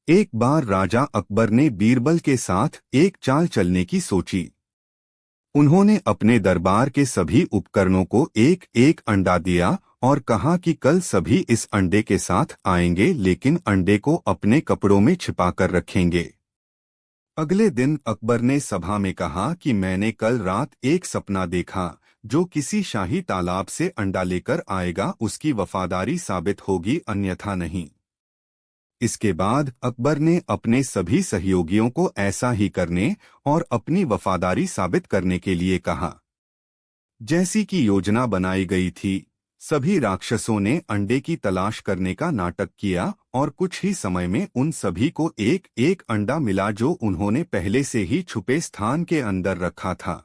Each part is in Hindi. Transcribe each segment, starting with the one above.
एक बार राजा अकबर ने बीरबल के साथ एक चाल चलने की सोची। उन्होंने अपने दरबार के सभी उपकरणों को एक एक अंडा दिया और कहा कि कल सभी इस अंडे के साथ आएंगे, लेकिन अंडे को अपने कपड़ों में छिपाकर रखेंगे। अगले दिन अकबर ने सभा में कहा कि मैंने कल रात एक सपना देखा। जो किसी शाही तालाब से अंडा लेकर आएगा उसकी वफादारी साबित होगी, अन्यथा नहीं। इसके बाद अकबर ने अपने सभी सहयोगियों को ऐसा ही करने और अपनी वफादारी साबित करने के लिए कहा। जैसी कि योजना बनाई गई थी, सभी राक्षसों ने अंडे की तलाश करने का नाटक किया और कुछ ही समय में उन सभी को एक एक अंडा मिला जो उन्होंने पहले से ही छुपे स्थान के अंदर रखा था।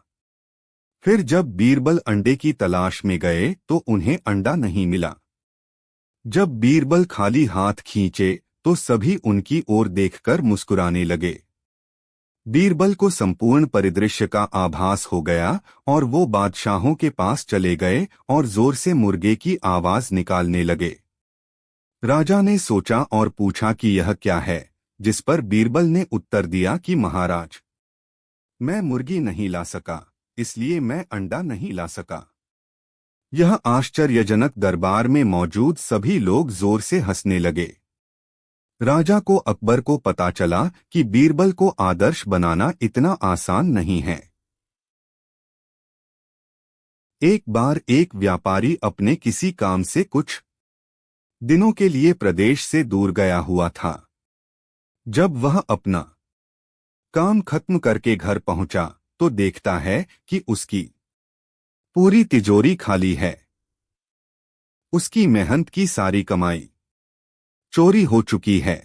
फिर जब बीरबल अंडे की तलाश में गए तो उन्हें अंडा नहीं मिला। जब बीरबल खाली हाथ खींचे तो सभी उनकी ओर देखकर मुस्कुराने लगे। बीरबल को संपूर्ण परिदृश्य का आभास हो गया और वो बादशाहों के पास चले गए और जोर से मुर्गे की आवाज निकालने लगे। राजा ने सोचा और पूछा कि यह क्या है, जिस पर बीरबल ने उत्तर दिया कि महाराज, मैं मुर्गी नहीं ला सका, इसलिए मैं अंडा नहीं ला सका। यह आश्चर्यजनक दरबार में मौजूद सभी लोग जोर से हंसने लगे। राजा को अकबर को पता चला कि बीरबल को आदर्श बनाना इतना आसान नहीं है। एक बार एक व्यापारी अपने किसी काम से कुछ दिनों के लिए प्रदेश से दूर गया हुआ था। जब वह अपना काम खत्म करके घर पहुंचा तो देखता है कि उसकी पूरी तिजोरी खाली है। उसकी मेहनत की सारी कमाई चोरी हो चुकी है।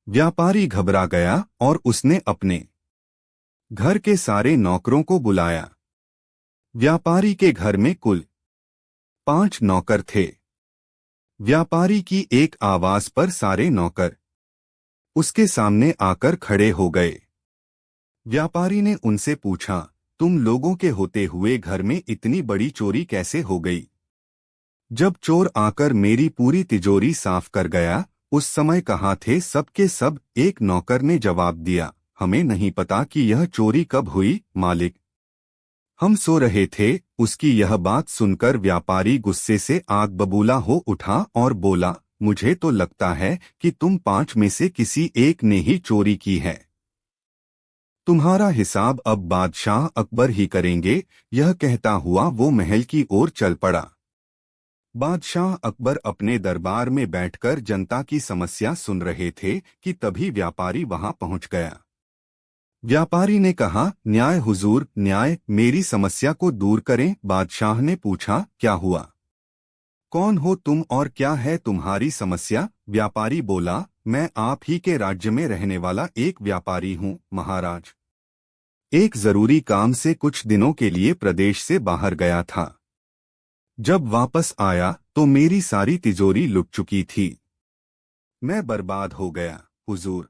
व्यापारी घबरा गया और उसने अपने घर के सारे नौकरों को बुलाया। व्यापारी के घर में कुल 5 नौकर थे। व्यापारी की एक आवाज पर सारे नौकर उसके सामने आकर खड़े हो गए। व्यापारी ने उनसे पूछा, तुम लोगों के होते हुए घर में इतनी बड़ी चोरी कैसे हो गई? जब चोर आकर मेरी पूरी तिजोरी साफ कर गया, उस समय कहाँ थे सब के सब? एक नौकर ने जवाब दिया, हमें नहीं पता कि यह चोरी कब हुई मालिक, हम सो रहे थे। उसकी यह बात सुनकर व्यापारी गुस्से से आग बबूला हो उठा और बोला, मुझे तो लगता है कि तुम 5 में से किसी एक ने ही चोरी की है। तुम्हारा हिसाब अब बादशाह अकबर ही करेंगे। यह कहता हुआ वो महल की ओर चल पड़ा। बादशाह अकबर अपने दरबार में बैठकर जनता की समस्या सुन रहे थे कि तभी व्यापारी वहां पहुंच गया। व्यापारी ने कहा, न्याय हुजूर, न्याय, मेरी समस्या को दूर करें। बादशाह ने पूछा, क्या हुआ? कौन हो तुम और क्या है तुम्हारी समस्या? व्यापारी बोला, मैं आप ही के राज्य में रहने वाला एक व्यापारी हूँ महाराज। एक जरूरी काम से कुछ दिनों के लिए प्रदेश से बाहर गया था। जब वापस आया तो मेरी सारी तिजोरी लुट चुकी थी। मैं बर्बाद हो गया हुजूर,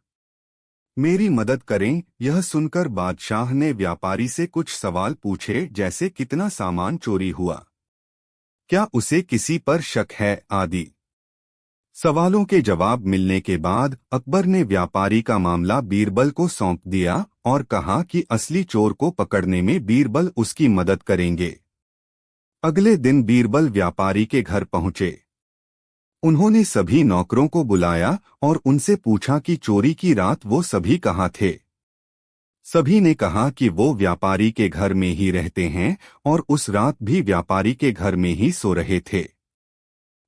मेरी मदद करें। यह सुनकर बादशाह ने व्यापारी से कुछ सवाल पूछे, जैसे कितना सामान चोरी हुआ, क्या उसे किसी पर शक है आदि। सवालों के जवाब मिलने के बाद अकबर ने व्यापारी का मामला बीरबल को सौंप दिया और कहा कि असली चोर को पकड़ने में बीरबल उसकी मदद करेंगे। अगले दिन बीरबल व्यापारी के घर पहुंचे। उन्होंने सभी नौकरों को बुलाया और उनसे पूछा कि चोरी की रात वो सभी कहाँ थे। सभी ने कहा कि वो व्यापारी के घर में ही रहते हैं और उस रात भी व्यापारी के घर में ही सो रहे थे।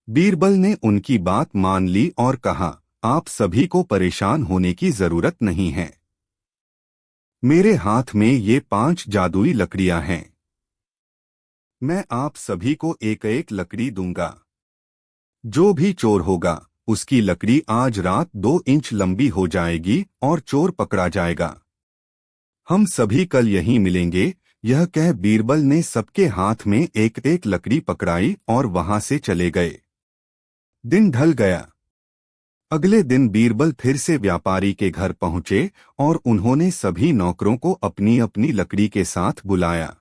बीरबल ने उनकी बात मान ली और कहा, आप सभी को परेशान होने की जरूरत नहीं है। मेरे हाथ में ये 5 जादुई लकड़ियां हैं। मैं आप सभी को एक एक लकड़ी दूंगा। जो भी चोर होगा उसकी लकड़ी आज रात 2 इंच लंबी हो जाएगी और चोर पकड़ा जाएगा। हम सभी कल यहीं मिलेंगे। यह कह बीरबल ने सबके हाथ में एक एक लकड़ी पकड़ाई और वहां से चले गए। दिन ढल गया। अगले दिन बीरबल फिर से व्यापारी के घर पहुंचे और उन्होंने सभी नौकरों को अपनी अपनी लकड़ी के साथ बुलाया।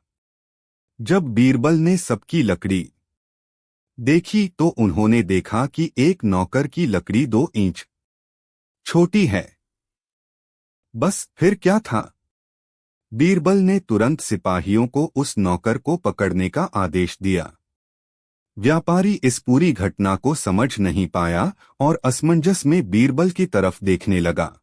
जब बीरबल ने सबकी लकड़ी देखी तो उन्होंने देखा कि एक नौकर की लकड़ी 2 इंच छोटी है। बस फिर क्या था? बीरबल ने तुरंत सिपाहियों को उस नौकर को पकड़ने का आदेश दिया। व्यापारी इस पूरी घटना को समझ नहीं पाया और असमंजस में बीरबल की तरफ देखने लगा।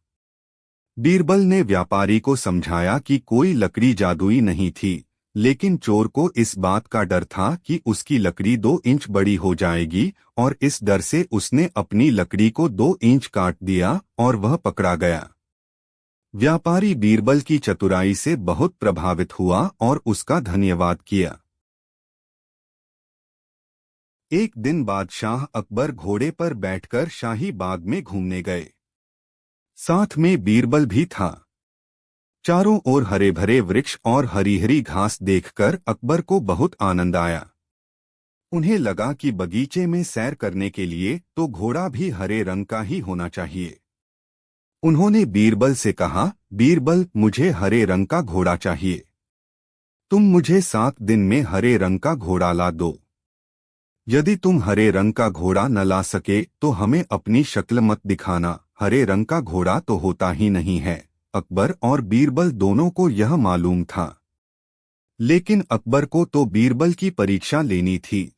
बीरबल ने व्यापारी को समझाया कि कोई लकड़ी जादुई नहीं थी, लेकिन चोर को इस बात का डर था कि उसकी लकड़ी 2 इंच बड़ी हो जाएगी और इस डर से उसने अपनी लकड़ी को 2 इंच काट दिया और वह पकड़ा गया। व्यापारी बीरबल की चतुराई से बहुत प्रभावित हुआ और उसका धन्यवाद किया। एक दिन बादशाह अकबर घोड़े पर बैठकर शाही बाग में घूमने गए। साथ में बीरबल भी था। चारों ओर हरे भरे वृक्ष और हरी हरी घास देखकर अकबर को बहुत आनंद आया। उन्हें लगा कि बगीचे में सैर करने के लिए तो घोड़ा भी हरे रंग का ही होना चाहिए। उन्होंने बीरबल से कहा, बीरबल, मुझे हरे रंग का घोड़ा चाहिए। तुम मुझे 7 दिन में हरे रंग का घोड़ा ला दो। यदि तुम हरे रंग का घोड़ा न ला सके तो हमें अपनी शक्ल मत दिखाना, हरे रंग का घोड़ा तो होता ही नहीं है। अकबर और बीरबल दोनों को यह मालूम था, लेकिन अकबर को तो बीरबल की परीक्षा लेनी थी।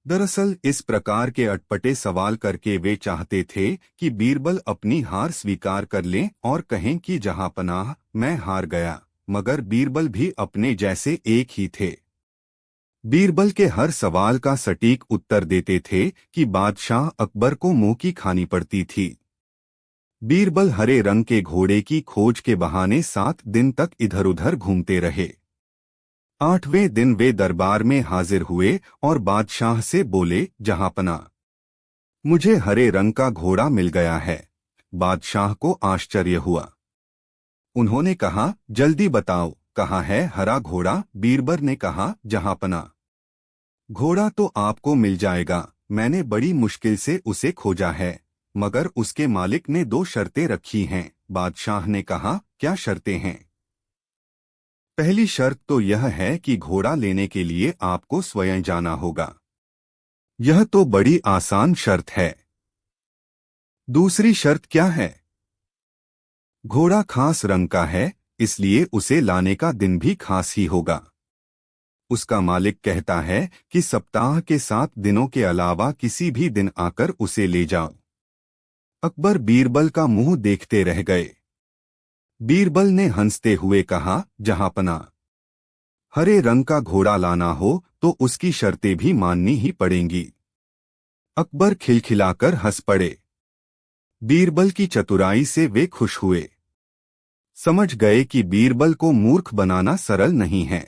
दरअसल इस प्रकार के अटपटे सवाल करके वे चाहते थे कि बीरबल अपनी हार स्वीकार कर लें और कहें कि जहांपनाह, मैं हार गया। मगर बीरबल भी अपने जैसे एक ही थे। बीरबल के हर सवाल का सटीक उत्तर देते थे कि बादशाह अकबर को मुंह की खानी पड़ती थी। बीरबल हरे रंग के घोड़े की खोज के बहाने 7 दिन तक इधर-उधर घूमते रहे। 8वें दिन वे दरबार में हाजिर हुए और बादशाह से बोले, जहांपना, मुझे हरे रंग का घोड़ा मिल गया है। बादशाह को आश्चर्य हुआ। उन्होंने कहा, जल्दी बताओ, कहाँ है हरा घोड़ा? बीरबल ने कहा, जहांपना, घोड़ा तो आपको मिल जाएगा। मैंने बड़ी मुश्किल से उसे खोजा है, मगर उसके मालिक ने 2 शर्तें रखी हैं। बादशाह ने कहा, क्या शर्तें हैं? पहली शर्त तो यह है कि घोड़ा लेने के लिए आपको स्वयं जाना होगा। यह तो बड़ी आसान शर्त है। दूसरी शर्त क्या है? घोड़ा खास रंग का है, इसलिए उसे लाने का दिन भी खास ही होगा। उसका मालिक कहता है कि सप्ताह के 7 दिनों के अलावा किसी भी दिन आकर उसे ले जाओ। अकबर बीरबल का मुंह देखते रह गए। बीरबल ने हंसते हुए कहा, जहांपना, हरे रंग का घोड़ा लाना हो तो उसकी शर्तें भी माननी ही पड़ेंगी। अकबर खिलखिलाकर हंस पड़े। बीरबल की चतुराई से वे खुश हुए। समझ गए कि बीरबल को मूर्ख बनाना सरल नहीं है।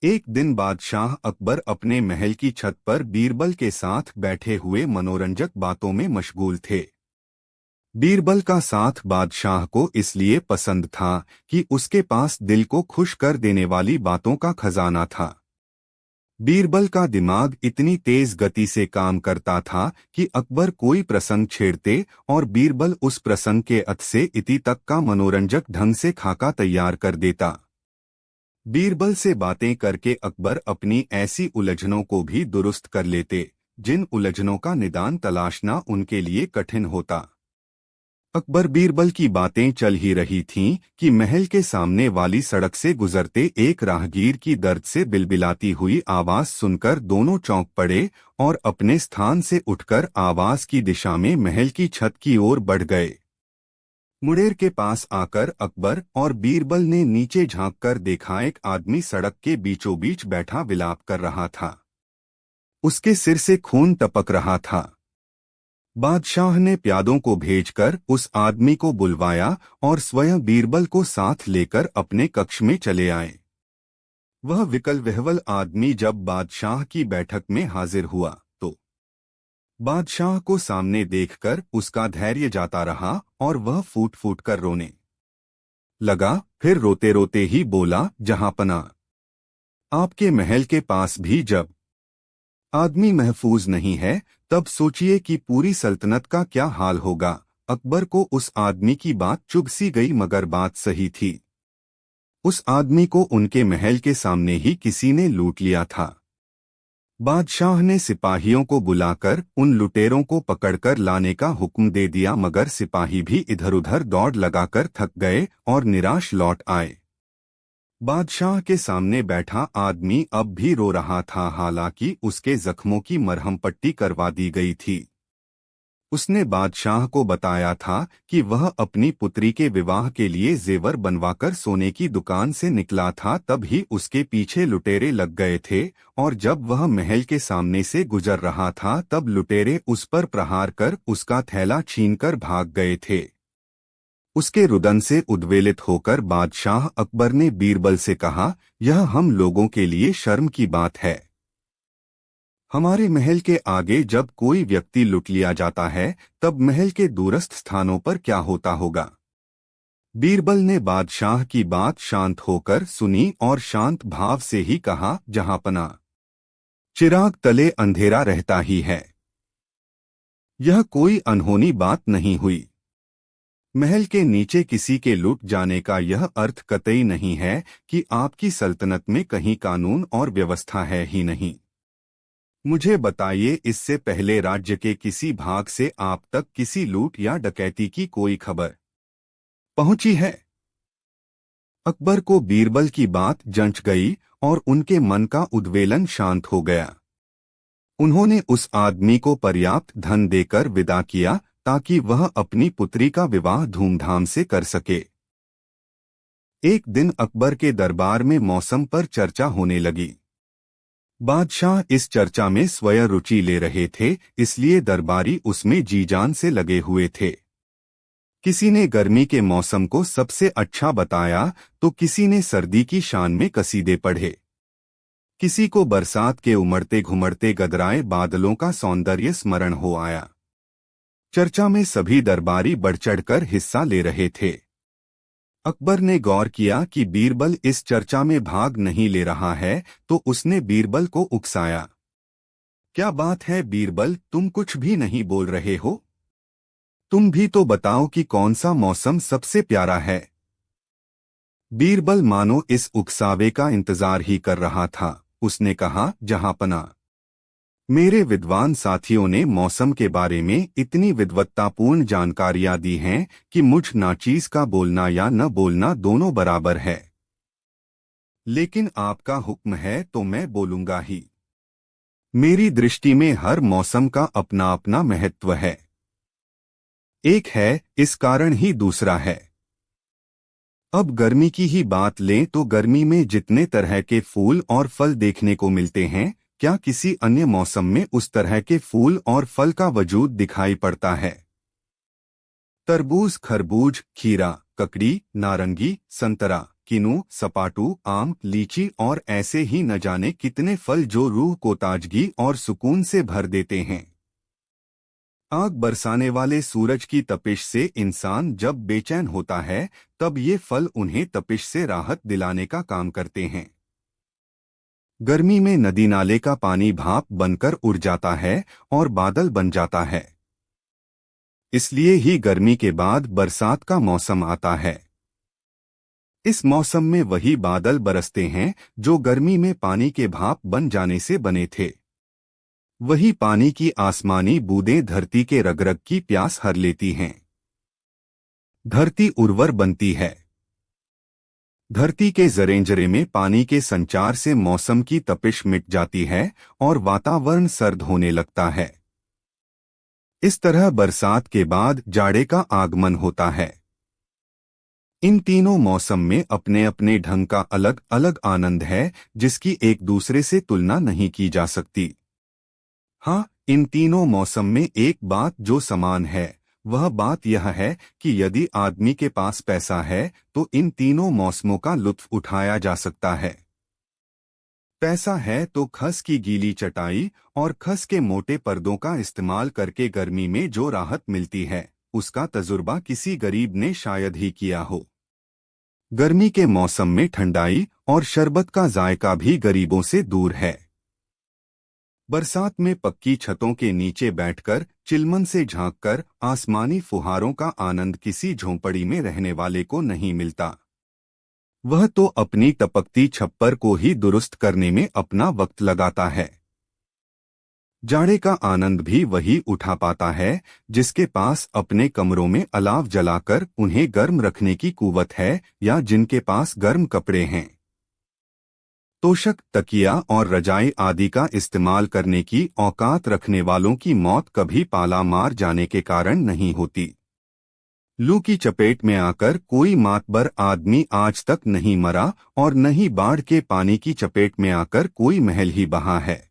एक दिन बादशाह अकबर अपने महल की छत पर बीरबल के साथ बैठे हुए मनोरंजक बातों में मशगूल थे। बीरबल का साथ बादशाह को इसलिए पसंद था कि उसके पास दिल को खुश कर देने वाली बातों का खजाना था। बीरबल का दिमाग इतनी तेज गति से काम करता था कि अकबर कोई प्रसंग छेड़ते और बीरबल उस प्रसंग के अंत से इति तक का मनोरंजक ढंग से खाका तैयार कर देता। बीरबल से बातें करके अकबर अपनी ऐसी उलझनों को भी दुरुस्त कर लेते, जिन उलझनों का निदान तलाशना उनके लिए कठिन होता। अकबर बीरबल की बातें चल ही रही थीं कि महल के सामने वाली सड़क से गुजरते एक राहगीर की दर्द से बिलबिलाती हुई आवाज सुनकर दोनों चौंक पड़े और अपने स्थान से उठकर आवाज की दिशा में महल की छत की ओर बढ़ गए। मुड़ेर के पास आकर अकबर और बीरबल ने नीचे झांककर देखा, एक आदमी सड़क के बीचों बीच बैठा विलाप कर रहा था। उसके सिर से खून टपक रहा था। बादशाह ने प्यादों को भेजकर उस आदमी को बुलवाया और स्वयं बीरबल को साथ लेकर अपने कक्ष में चले आए। वह विकल विह्वल आदमी जब बादशाह की बैठक में हाजिर हुआ तो बादशाह को सामने देखकर उसका धैर्य जाता रहा और वह फूट फूट कर रोने लगा। फिर रोते रोते ही बोला, जहांपना, आपके महल के पास भी जब आदमी महफूज नहीं है, तब सोचिए कि पूरी सल्तनत का क्या हाल होगा। अकबर को उस आदमी की बात चुभ सी गई, मगर बात सही थी। उस आदमी को उनके महल के सामने ही किसी ने लूट लिया था। बादशाह ने सिपाहियों को बुलाकर उन लुटेरों को पकड़कर लाने का हुक्म दे दिया, मगर सिपाही भी इधर-उधर दौड़ लगाकर थक गए और निराश लौट आए। बादशाह के सामने बैठा आदमी अब भी रो रहा था, हालांकि उसके जख्मों की मरहम पट्टी करवा दी गई थी। उसने बादशाह को बताया था कि वह अपनी पुत्री के विवाह के लिए जेवर बनवाकर सोने की दुकान से निकला था, तब ही उसके पीछे लुटेरे लग गए थे और जब वह महल के सामने से गुजर रहा था तब लुटेरे उस पर प्रहार कर उसका थैला छीनकर भाग गए थे। उसके रुदन से उद्वेलित होकर बादशाह अकबर ने बीरबल से कहा, यह हम लोगों के लिए शर्म की बात है। हमारे महल के आगे जब कोई व्यक्ति लुट लिया जाता है तब महल के दूरस्थ स्थानों पर क्या होता होगा। बीरबल ने बादशाह की बात शांत होकर सुनी और शांत भाव से ही कहा, जहांपना चिराग तले अंधेरा रहता ही है। यह कोई अनहोनी बात नहीं हुई। महल के नीचे किसी के लुट जाने का यह अर्थ कतई नहीं है कि आपकी सल्तनत में कहीं कानून और व्यवस्था है ही नहीं। मुझे बताइए, इससे पहले राज्य के किसी भाग से आप तक किसी लूट या डकैती की कोई खबर पहुंची है? अकबर को बीरबल की बात जंच गई और उनके मन का उद्वेलन शांत हो गया। उन्होंने उस आदमी को पर्याप्त धन देकर विदा किया ताकि वह अपनी पुत्री का विवाह धूमधाम से कर सके। एक दिन अकबर के दरबार में मौसम पर चर्चा होने लगी। बादशाह इस चर्चा में स्वयं रुचि ले रहे थे, इसलिए दरबारी उसमें जी जान से लगे हुए थे। किसी ने गर्मी के मौसम को सबसे अच्छा बताया तो किसी ने सर्दी की शान में कसीदे पढ़े। किसी को बरसात के उमड़ते घुमड़ते गदराए बादलों का सौंदर्य स्मरण हो आया। चर्चा में सभी दरबारी बढ़ चढ़कर हिस्सा ले रहे थे। अकबर ने गौर किया कि बीरबल इस चर्चा में भाग नहीं ले रहा है, तो उसने बीरबल को उकसाया। क्या बात है बीरबल, तुम कुछ भी नहीं बोल रहे हो? तुम भी तो बताओ कि कौन सा मौसम सबसे प्यारा है। बीरबल मानो इस उकसावे का इंतजार ही कर रहा था। उसने कहा, जहांपना मेरे विद्वान साथियों ने मौसम के बारे में इतनी विद्वत्तापूर्ण जानकारियां दी हैं कि मुझ नाचीज का बोलना या न बोलना दोनों बराबर है। लेकिन आपका हुक्म है तो मैं बोलूंगा ही। मेरी दृष्टि में हर मौसम का अपना अपना महत्व है। एक है, इस कारण ही दूसरा है। अब गर्मी की ही बात लें तो गर्मी में जितने तरह के फूल और फल देखने को मिलते हैं, क्या किसी अन्य मौसम में उस तरह के फूल और फल का वजूद दिखाई पड़ता है? तरबूज, खरबूज, खीरा, ककड़ी, नारंगी, संतरा, किन्नू, सपाटू, आम, लीची और ऐसे ही न जाने कितने फल जो रूह को ताजगी और सुकून से भर देते हैं। आग बरसाने वाले सूरज की तपिश से इंसान जब बेचैन होता है तब ये फल उन्हें तपिश से राहत दिलाने का काम करते हैं। गर्मी में नदी नाले का पानी भाप बनकर उड़ जाता है और बादल बन जाता है। इसलिए ही गर्मी के बाद बरसात का मौसम आता है। इस मौसम में वही बादल बरसते हैं जो गर्मी में पानी के भाप बन जाने से बने थे। वही पानी की आसमानी बूंदें धरती के रग-रग की प्यास हर लेती हैं। धरती उर्वर बनती है। धरती के जरेंजरे में पानी के संचार से मौसम की तपिश मिट जाती है और वातावरण सर्द होने लगता है। इस तरह बरसात के बाद जाड़े का आगमन होता है। इन तीनों मौसम में अपने अपने ढंग का अलग अलग आनंद है, जिसकी एक दूसरे से तुलना नहीं की जा सकती। हाँ, इन तीनों मौसम में एक बात जो समान है, वह बात यह है कि यदि आदमी के पास पैसा है तो इन तीनों मौसमों का लुत्फ उठाया जा सकता है। पैसा है तो खस की गीली चटाई और खस के मोटे पर्दों का इस्तेमाल करके गर्मी में जो राहत मिलती है, उसका तजुर्बा किसी गरीब ने शायद ही किया हो। गर्मी के मौसम में ठंडाई और शरबत का जायका भी गरीबों से दूर है। बरसात में पक्की छतों के नीचे बैठकर चिलमन से झांककर आसमानी फुहारों का आनंद किसी झोंपड़ी में रहने वाले को नहीं मिलता। वह तो अपनी टपकती छप्पर को ही दुरुस्त करने में अपना वक्त लगाता है। जाड़े का आनंद भी वही उठा पाता है जिसके पास अपने कमरों में अलाव जलाकर उन्हें गर्म रखने की कुवत है या जिनके पास गर्म कपड़े हैं। तोशक, तकिया और रजाई आदि का इस्तेमाल करने की औकात रखने वालों की मौत कभी पाला मार जाने के कारण नहीं होती। लू की चपेट में आकर कोई मातबर आदमी आज तक नहीं मरा और न ही बाढ़ के पानी की चपेट में आकर कोई महल ही बहा है।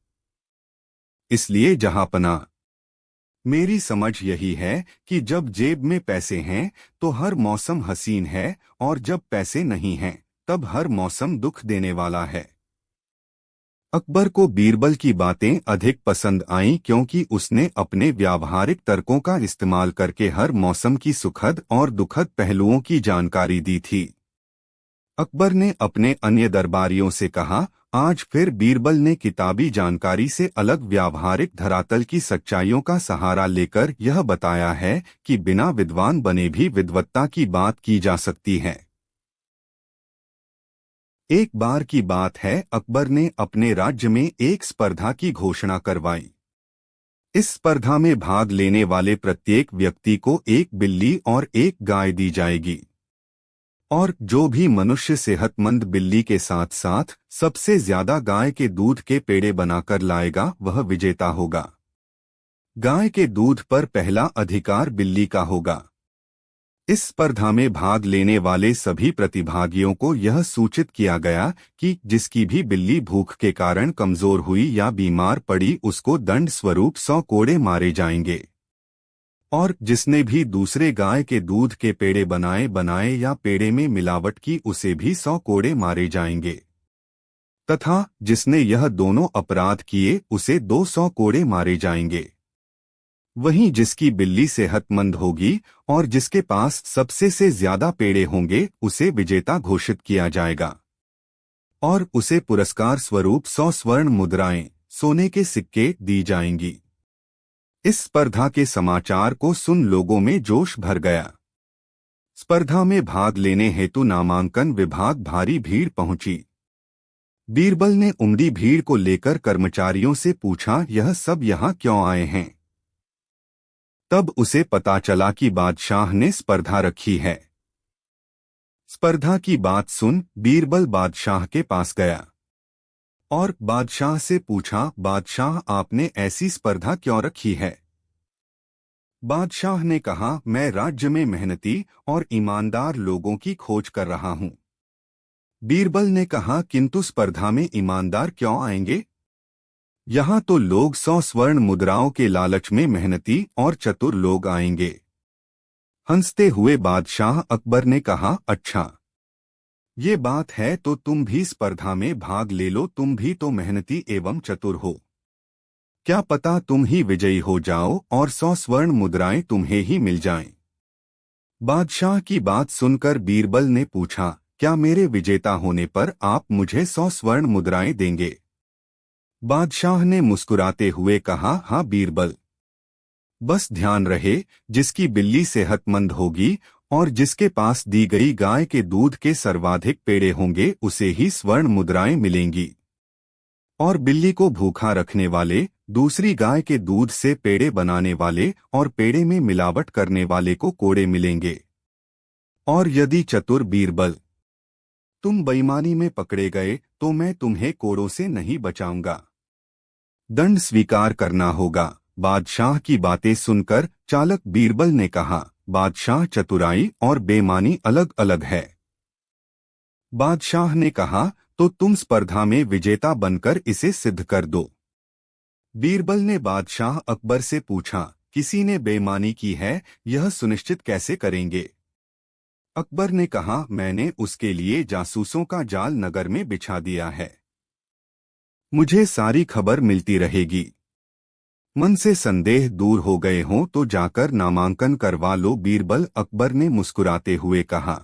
इसलिए जहांपना, मेरी समझ यही है कि जब जेब में पैसे हैं तो हर मौसम हसीन है और जब पैसे नहीं हैं तब हर मौसम दुख देने वाला है। अकबर को बीरबल की बातें अधिक पसंद आईं क्योंकि उसने अपने व्यावहारिक तर्कों का इस्तेमाल करके हर मौसम की सुखद और दुखद पहलुओं की जानकारी दी थी। अकबर ने अपने अन्य दरबारियों से कहा, आज फिर बीरबल ने किताबी जानकारी से अलग व्यावहारिक धरातल की सच्चाइयों का सहारा लेकर यह बताया है कि बिना विद्वान बने भी विद्वत्ता की बात की जा सकती है। एक बार की बात है, अकबर ने अपने राज्य में एक स्पर्धा की घोषणा करवाई। इस स्पर्धा में भाग लेने वाले प्रत्येक व्यक्ति को एक बिल्ली और एक गाय दी जाएगी और जो भी मनुष्य सेहतमंद बिल्ली के साथ साथ सबसे ज्यादा गाय के दूध के पेड़े बनाकर लाएगा वह विजेता होगा। गाय के दूध पर पहला अधिकार बिल्ली का होगा। इस स्पर्धा में भाग लेने वाले सभी प्रतिभागियों को यह सूचित किया गया कि जिसकी भी बिल्ली भूख के कारण कमजोर हुई या बीमार पड़ी उसको दंड स्वरूप 100 कोड़े मारे जाएंगे और जिसने भी दूसरे गाय के दूध के पेड़े बनाए या पेड़े में मिलावट की उसे भी 100 कोड़े मारे जाएंगे तथा जिसने यह दोनों अपराध किए उसे 200 कोड़े मारे जाएंगे। वहीं जिसकी बिल्ली सेहतमंद होगी और जिसके पास सबसे से ज्यादा पेड़े होंगे उसे विजेता घोषित किया जाएगा और उसे पुरस्कार स्वरूप 100 स्वर्ण मुद्राएं, सोने के सिक्के दी जाएंगी। इस स्पर्धा के समाचार को सुन लोगों में जोश भर गया। स्पर्धा में भाग लेने हेतु नामांकन विभाग भारी भीड़ पहुंची। बीरबल ने उमड़ी भीड़ को लेकर कर्मचारियों से पूछा, यह सब यहाँ क्यों आए हैं? तब उसे पता चला कि बादशाह ने स्पर्धा रखी है। स्पर्धा की बात सुन बीरबल बादशाह के पास गया और बादशाह से पूछा, बादशाह आपने ऐसी स्पर्धा क्यों रखी है? बादशाह ने कहा, मैं राज्य में मेहनती और ईमानदार लोगों की खोज कर रहा हूं। बीरबल ने कहा, किंतु स्पर्धा में ईमानदार क्यों आएंगे? यहाँ तो लोग 100 स्वर्ण मुद्राओं के लालच में मेहनती और चतुर लोग आएंगे। हंसते हुए बादशाह अकबर ने कहा, अच्छा ये बात है तो तुम भी स्पर्धा में भाग ले लो, तुम भी तो मेहनती एवं चतुर हो। क्या पता तुम ही विजयी हो जाओ और 100 स्वर्ण मुद्राएं तुम्हें ही मिल जाएं। बादशाह की बात सुनकर बीरबल ने पूछा, क्या मेरे विजेता होने पर आप मुझे 100 स्वर्ण मुद्राएं देंगे? बादशाह ने मुस्कुराते हुए कहा, हाँ बीरबल, बस ध्यान रहे जिसकी बिल्ली सेहतमंद होगी और जिसके पास दी गई गाय के दूध के सर्वाधिक पेड़े होंगे उसे ही स्वर्ण मुद्राएं मिलेंगी और बिल्ली को भूखा रखने वाले, दूसरी गाय के दूध से पेड़े बनाने वाले और पेड़े में मिलावट करने वाले को कोड़े मिलेंगे। और यदि चतुर बीरबल तुम बेईमानी में पकड़े गए तो मैं तुम्हें कोड़ों से नहीं बचाऊंगा, दंड स्वीकार करना होगा। बादशाह की बातें सुनकर चालक बीरबल ने कहा, बादशाह, चतुराई और बेईमानी अलग अलग है। बादशाह ने कहा, तो तुम स्पर्धा में विजेता बनकर इसे सिद्ध कर दो। बीरबल ने बादशाह अकबर से पूछा, किसी ने बेईमानी की है यह सुनिश्चित कैसे करेंगे? अकबर ने कहा, मैंने उसके लिए जासूसों का जाल नगर में बिछा दिया है, मुझे सारी खबर मिलती रहेगी। मन से संदेह दूर हो गए हों तो जाकर नामांकन करवा लो। बीरबल अकबर ने मुस्कुराते हुए कहा।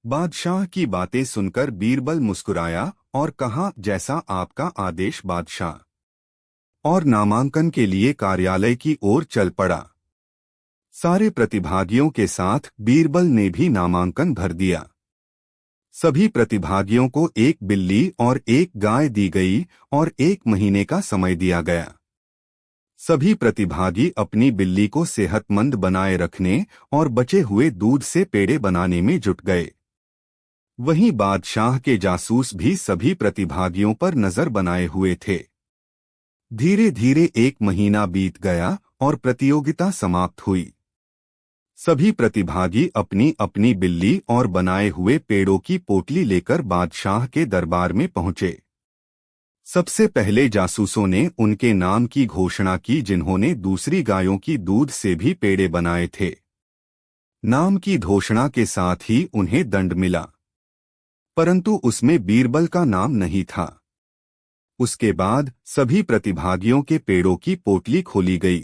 बादशाह की बातें सुनकर बीरबल मुस्कुराया और कहा, जैसा आपका आदेश बादशाह, और नामांकन के लिए कार्यालय की ओर चल पड़ा। सारे प्रतिभागियों के साथ बीरबल ने भी नामांकन भर दिया। सभी प्रतिभागियों को एक बिल्ली और एक गाय दी गई और 1 महीने का समय दिया गया। सभी प्रतिभागी अपनी बिल्ली को सेहतमंद बनाए रखने और बचे हुए दूध से पेड़े बनाने में जुट गए। वहीं बादशाह के जासूस भी सभी प्रतिभागियों पर नजर बनाए हुए थे। धीरे धीरे 1 महीना बीत गया और प्रतियोगिता समाप्त हुई। सभी प्रतिभागी अपनी अपनी बिल्ली और बनाए हुए पेड़ों की पोटली लेकर बादशाह के दरबार में पहुंचे। सबसे पहले जासूसों ने उनके नाम की घोषणा की जिन्होंने दूसरी गायों की दूध से भी पेड़े बनाए थे। नाम की घोषणा के साथ ही उन्हें दंड मिला, परंतु उसमें बीरबल का नाम नहीं था। उसके बाद सभी प्रतिभागियों के पेड़ों की पोटली खोली गई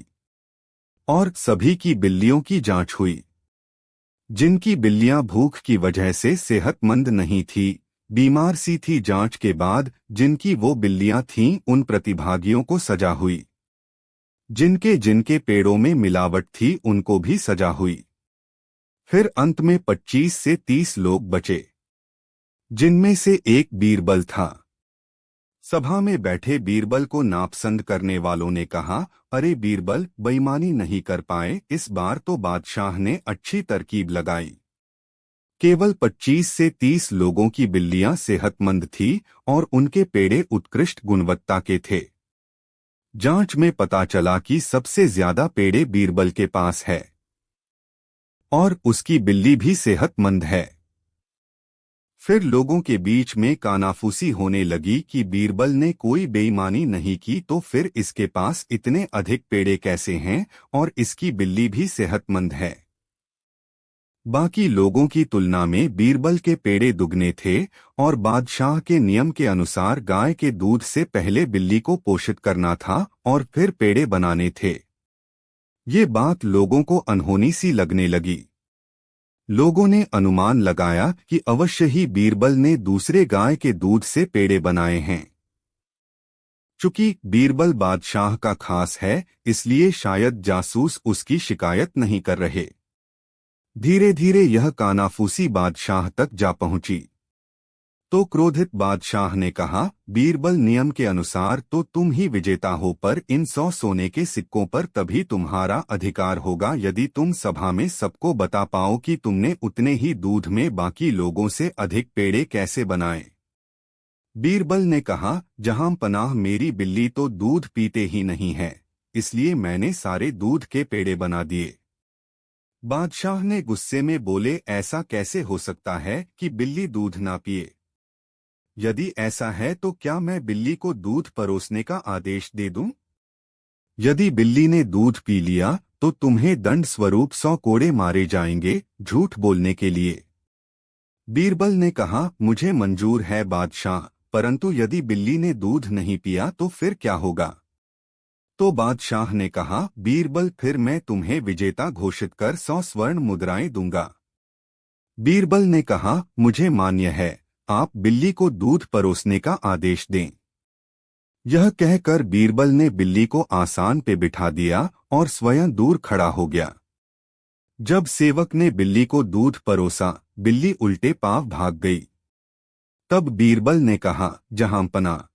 और सभी की बिल्लियों की जांच हुई। जिनकी बिल्लियां भूख की वजह से सेहतमंद नहीं थी, बीमार सी थी, जांच के बाद जिनकी वो बिल्लियां थीं उन प्रतिभागियों को सजा हुई। जिनके जिनके पेड़ों में मिलावट थी उनको भी सजा हुई। फिर अंत में 25 से 30 लोग बचे, जिनमें से एक बीरबल था। सभा में बैठे बीरबल को नापसंद करने वालों ने कहा, अरे बीरबल, बेईमानी नहीं कर पाए, इस बार तो बादशाह ने अच्छी तरकीब लगाई। केवल 25 से 30 लोगों की बिल्लियां सेहतमंद थी और उनके पेड़े उत्कृष्ट गुणवत्ता के थे। जांच में पता चला कि सबसे ज्यादा पेड़े बीरबल के पास है और उसकी बिल्ली भी सेहतमंद है। फिर लोगों के बीच में कानाफूसी होने लगी कि बीरबल ने कोई बेईमानी नहीं की तो फिर इसके पास इतने अधिक पेड़े कैसे हैं और इसकी बिल्ली भी सेहतमंद है। बाकी लोगों की तुलना में बीरबल के पेड़े दुगने थे और बादशाह के नियम के अनुसार गाय के दूध से पहले बिल्ली को पोषित करना था और फिर पेड़े बनाने थे। ये बात लोगों को अनहोनी सी लगने लगी। लोगों ने अनुमान लगाया कि अवश्य ही बीरबल ने दूसरे गाय के दूध से पेड़े बनाए हैं। चूंकि बीरबल बादशाह का खास है, इसलिए शायद जासूस उसकी शिकायत नहीं कर रहे। धीरे धीरे यह कानाफूसी बादशाह तक जा पहुंची। तो क्रोधित बादशाह ने कहा, बीरबल, नियम के अनुसार तो तुम ही विजेता हो, पर इन 100 सोने के सिक्कों पर तभी तुम्हारा अधिकार होगा यदि तुम सभा में सबको बता पाओ कि तुमने उतने ही दूध में बाकी लोगों से अधिक पेड़े कैसे बनाए। बीरबल ने कहा, जहां पनाह, मेरी बिल्ली तो दूध पीते ही नहीं है, इसलिए मैंने सारे दूध के पेड़े बना दिए। बादशाह ने गुस्से में बोले, ऐसा कैसे हो सकता है कि बिल्ली दूध ना पिए? यदि ऐसा है तो क्या मैं बिल्ली को दूध परोसने का आदेश दे दूं? यदि बिल्ली ने दूध पी लिया तो तुम्हें दंड स्वरूप 100 कोड़े मारे जाएंगे, झूठ बोलने के लिए। बीरबल ने कहा, मुझे मंजूर है बादशाह, परंतु यदि बिल्ली ने दूध नहीं पिया तो फिर क्या होगा? तो बादशाह ने कहा, बीरबल, फिर मैं तुम्हें विजेता घोषित कर 100 स्वर्ण मुद्राएं दूंगा। बीरबल ने कहा, मुझे मान्य है, आप बिल्ली को दूध परोसने का आदेश दें। यह कहकर बीरबल ने बिल्ली को आसान पे बिठा दिया और स्वयं दूर खड़ा हो गया। जब सेवक ने बिल्ली को दूध परोसा, बिल्ली उल्टे पांव भाग गई। तब बीरबल ने कहा, जहांपना,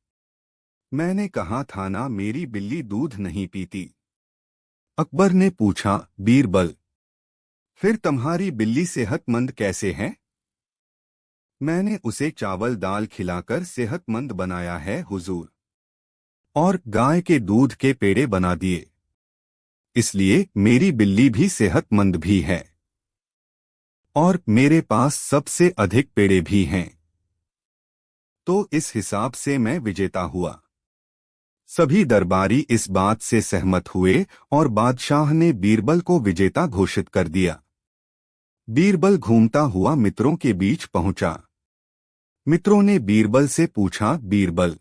मैंने कहा था ना मेरी बिल्ली दूध नहीं पीती। अकबर ने पूछा, बीरबल, फिर तुम्हारी बिल्ली सेहतमंद कैसे है? मैंने उसे चावल दाल खिलाकर सेहतमंद बनाया है हुजूर, और गाय के दूध के पेड़े बना दिए, इसलिए मेरी बिल्ली भी सेहतमंद भी है और मेरे पास सबसे अधिक पेड़े भी हैं। तो इस हिसाब से मैं विजेता हुआ। सभी दरबारी इस बात से सहमत हुए और बादशाह ने बीरबल को विजेता घोषित कर दिया। बीरबल घूमता हुआ मित्रों के बीच पहुंचा। मित्रों ने बीरबल से पूछा, बीरबल,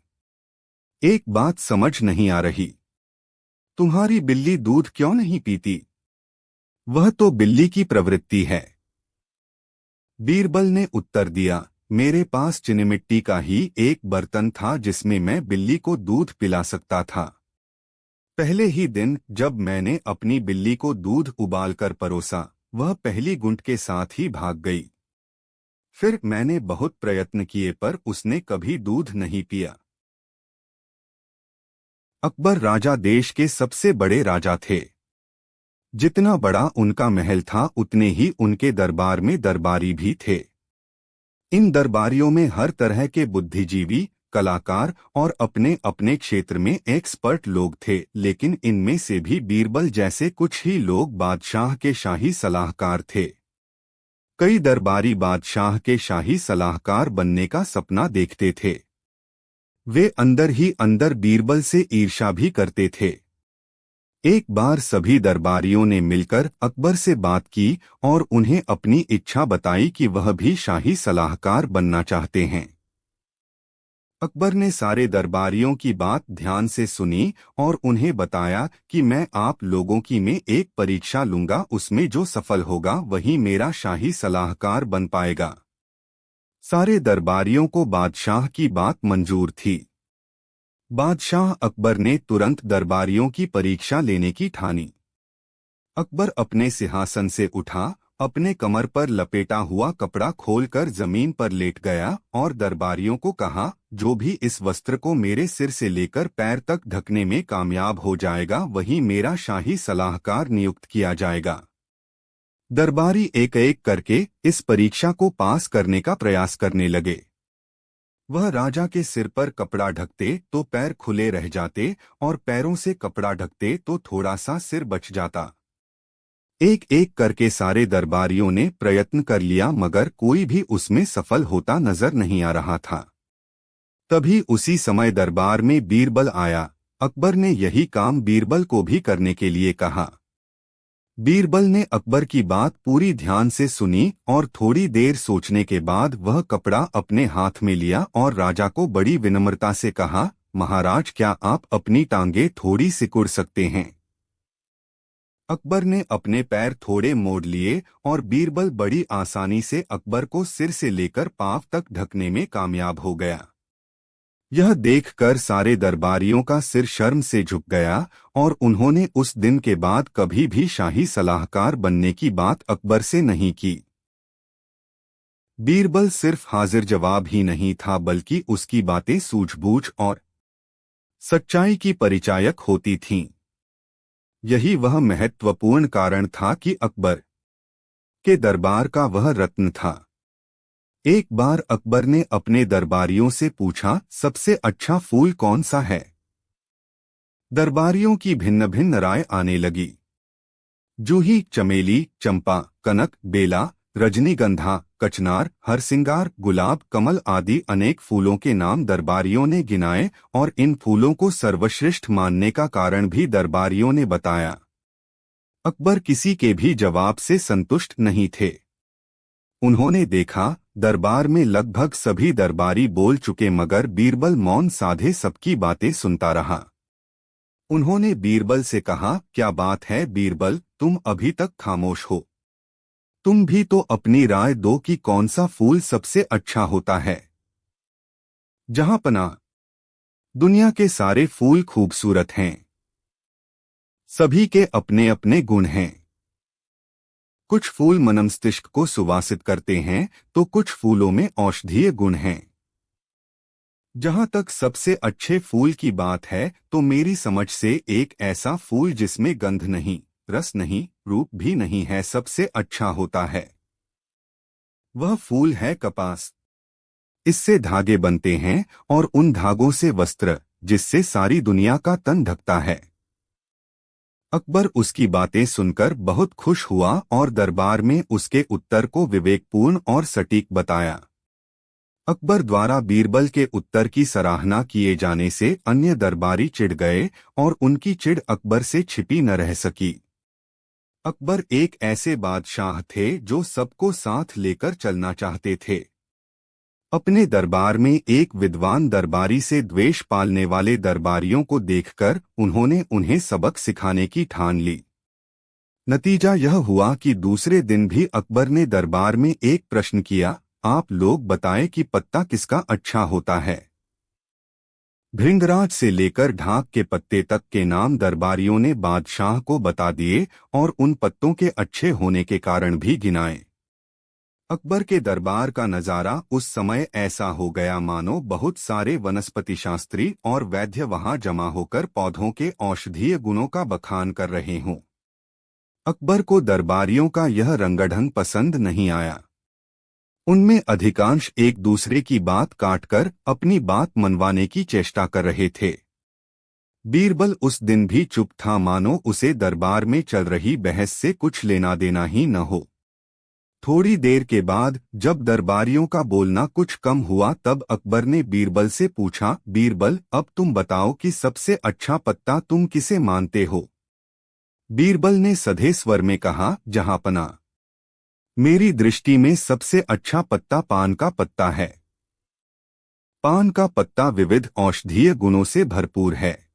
एक बात समझ नहीं आ रही, तुम्हारी बिल्ली दूध क्यों नहीं पीती? वह तो बिल्ली की प्रवृत्ति है। बीरबल ने उत्तर दिया, मेरे पास चीनीमिट्टी का ही एक बर्तन था जिसमें मैं बिल्ली को दूध पिला सकता था। पहले ही दिन जब मैंने अपनी बिल्ली को दूध उबालकर परोसा, वह पहली घूंट के साथ ही भाग गई। फिर मैंने बहुत प्रयत्न किए पर उसने कभी दूध नहीं पिया। अकबर राजा देश के सबसे बड़े राजा थे। जितना बड़ा उनका महल था उतने ही उनके दरबार में दरबारी भी थे। इन दरबारियों में हर तरह के बुद्धिजीवी, कलाकार और अपने अपने क्षेत्र में एक्सपर्ट लोग थे, लेकिन इनमें से भी बीरबल जैसे कुछ ही लोग बादशाह के शाही सलाहकार थे। कई दरबारी बादशाह के शाही सलाहकार बनने का सपना देखते थे। वे अंदर ही अंदर बीरबल से ईर्ष्या भी करते थे। एक बार सभी दरबारियों ने मिलकर अकबर से बात की और उन्हें अपनी इच्छा बताई कि वह भी शाही सलाहकार बनना चाहते हैं। अकबर ने सारे दरबारियों की बात ध्यान से सुनी और उन्हें बताया कि मैं आप लोगों की में एक परीक्षा लूंगा, उसमें जो सफल होगा वही मेरा शाही सलाहकार बन पाएगा। सारे दरबारियों को बादशाह की बात मंजूर थी। बादशाह अकबर ने तुरंत दरबारियों की परीक्षा लेने की ठानी। अकबर अपने सिंहासन से उठा, अपने कमर पर लपेटा हुआ कपड़ा खोलकर जमीन पर लेट गया और दरबारियों को कहा, जो भी इस वस्त्र को मेरे सिर से लेकर पैर तक ढकने में कामयाब हो जाएगा वही मेरा शाही सलाहकार नियुक्त किया जाएगा। दरबारी एक एक करके इस परीक्षा को पास करने का प्रयास करने लगे। वह राजा के सिर पर कपड़ा ढकते तो पैर खुले रह जाते और पैरों से कपड़ा ढकते तो थोड़ा सा सिर बच जाता। एक एक करके सारे दरबारियों ने प्रयत्न कर लिया मगर कोई भी उसमें सफल होता नजर नहीं आ रहा था। तभी उसी समय दरबार में बीरबल आया। अकबर ने यही काम बीरबल को भी करने के लिए कहा। बीरबल ने अकबर की बात पूरी ध्यान से सुनी और थोड़ी देर सोचने के बाद वह कपड़ा अपने हाथ में लिया और राजा को बड़ी विनम्रता से कहा, महाराज क्या आप अपनी टांगे थोड़ी सिकुड़ सकते हैं? अकबर ने अपने पैर थोड़े मोड़ लिए और बीरबल बड़ी आसानी से अकबर को सिर से लेकर पांव तक ढकने में कामयाब हो गया। यह देखकर सारे दरबारियों का सिर शर्म से झुक गया और उन्होंने उस दिन के बाद कभी भी शाही सलाहकार बनने की बात अकबर से नहीं की। बीरबल सिर्फ हाजिर जवाब ही नहीं था बल्कि उसकी बातें सूझबूझ और सच्चाई की परिचायक होती थीं। यही वह महत्वपूर्ण कारण था कि अकबर के दरबार का वह रत्न था। एक बार अकबर ने अपने दरबारियों से पूछा, सबसे अच्छा फूल कौन सा है? दरबारियों की भिन्न भिन्न राय आने लगी। जूही, चमेली, चंपा, कनक, बेला, रजनीगंधा, कचनार, हरसिंगार, गुलाब, कमल आदि अनेक फूलों के नाम दरबारियों ने गिनाए और इन फूलों को सर्वश्रेष्ठ मानने का कारण भी दरबारियों ने बताया। अकबर किसी के भी जवाब से संतुष्ट नहीं थे। उन्होंने देखा दरबार में लगभग सभी दरबारी बोल चुके मगर बीरबल मौन साधे सबकी बातें सुनता रहा। उन्होंने बीरबल से कहा, क्या बात है बीरबल, तुम अभी तक खामोश हो? तुम भी तो अपनी राय दो कि कौन सा फूल सबसे अच्छा होता है। जहांपना, दुनिया के सारे फूल खूबसूरत हैं। सभी के अपने अपने गुण हैं। कुछ फूल मनमस्तिष्क को सुवासित करते हैं तो कुछ फूलों में औषधीय गुण हैं। जहां तक सबसे अच्छे फूल की बात है तो मेरी समझ से एक ऐसा फूल जिसमें गंध नहीं, रस नहीं, रूप भी नहीं है सबसे अच्छा होता है। वह फूल है कपास। इससे धागे बनते हैं और उन धागों से वस्त्र, जिससे सारी दुनिया का तन ढकता है। अकबर उसकी बातें सुनकर बहुत खुश हुआ और दरबार में उसके उत्तर को विवेकपूर्ण और सटीक बताया। अकबर द्वारा बीरबल के उत्तर की सराहना किए जाने से अन्य दरबारी चिढ़ गए और उनकी चिढ़ अकबर से छिपी न रह सकी। अकबर एक ऐसे बादशाह थे जो सबको साथ लेकर चलना चाहते थे। अपने दरबार में एक विद्वान दरबारी से द्वेष पालने वाले दरबारियों को देखकर उन्होंने उन्हें सबक सिखाने की ठान ली। नतीजा यह हुआ कि दूसरे दिन भी अकबर ने दरबार में एक प्रश्न किया, आप लोग बताएं कि पत्ता किसका अच्छा होता है। भृंगराज से लेकर ढाक के पत्ते तक के नाम दरबारियों ने बादशाह को बता दिए और उन पत्तों के अच्छे होने के कारण भी गिनाए। अकबर के दरबार का नजारा उस समय ऐसा हो गया मानो बहुत सारे वनस्पति शास्त्री और वैद्य वहां जमा होकर पौधों के औषधीय गुणों का बखान कर रहे हों। अकबर को दरबारियों का यह रंगढंग पसंद नहीं आया। उनमें अधिकांश एक दूसरे की बात काटकर अपनी बात मनवाने की चेष्टा कर रहे थे। बीरबल उस दिन भी चुप था, मानो उसे दरबार में चल रही बहस से कुछ लेना देना ही न हो। थोड़ी देर के बाद जब दरबारियों का बोलना कुछ कम हुआ तब अकबर ने बीरबल से पूछा, बीरबल, अब तुम बताओ कि सबसे अच्छा पत्ता तुम किसे मानते हो? बीरबल ने सधे स्वर में कहा, जहांपना, मेरी दृष्टि में सबसे अच्छा पत्ता पान का पत्ता है। पान का पत्ता विविध औषधीय गुणों से भरपूर है।